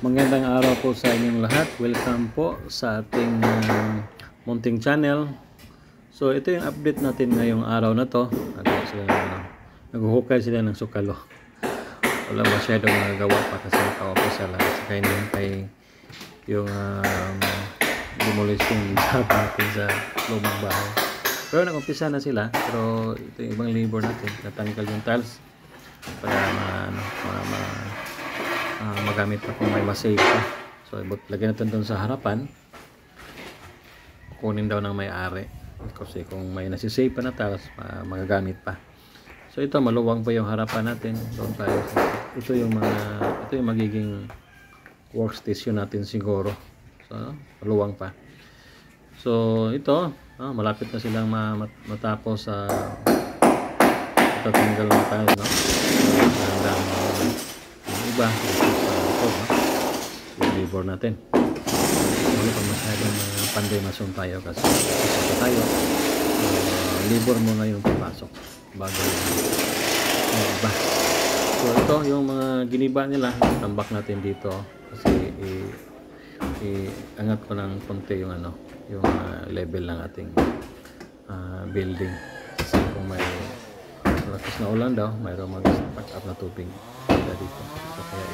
Magandang araw po sa inyong lahat. Welcome po sa ating munting channel. So ito yung update natin ngayong araw na to. Naghuhukay sila ng sukalo. Wala masyadong nagagawa pa kasi naka-office lang. Saka hinihintay yung demolition job natin sa lumang bahay. Pero nag-umpisa na sila. Pero ito yung ibang labor natin. Natanggal yung tiles para magamit pa kung may masave pa. So lagyan natin doon sa harapan, kunin daw ng may-ari kasi kung may nasisave pa na tapos magagamit pa. So ito maluwang pa yung harapan natin doon tayo. Ito yung magiging workstation natin siguro. So maluwang pa. So ito malapit na silang matapos sa tatanggal ng tiles, no? Yung iba yung labor natin. Wala pa masyadong panday mason tayo kasi isa tayo. Labor muna yung papasok bago yung iba. So ito yung mga giniba nila, tambak natin dito kasi iangat ko ng konti yung yung level ng ating building. Kasi kung may malakas na ulan daw, mayroong mag-pack up na tubig dito. So kaya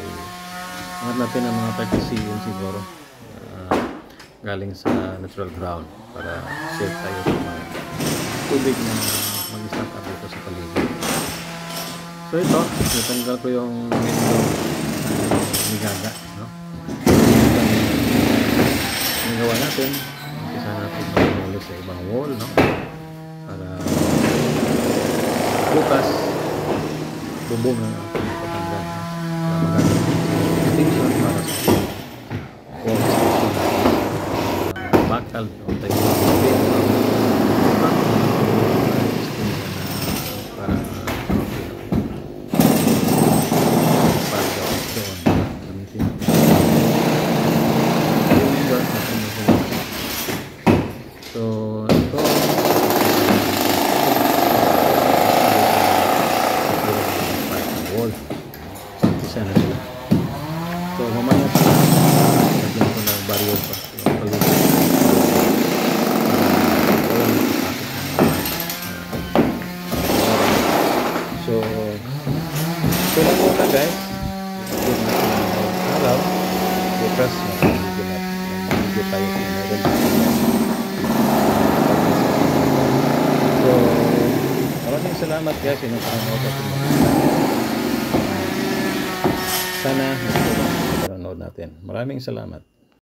angat natin ang mga 30 cm siguro galing sa natural ground para safe tayo sa mga tubig na mag-stack up dito sa paligid. So ito, natanggal ko yung window nigaga, no? Nagawa natin, umpisa natin mag-muli sa ibang wall, no? Para bukas bubong na ating patanggal para magamit extension para sa workstation bakal o tayo para doon gamitin so ito isa na sila. So mamaya pa lagyan ko ng barrier pa yung paligid. So lang muna guys, good na araw bukas magiging tayo sa meron. So maraming salamat guys sa sana panonood natin. Maraming salamat.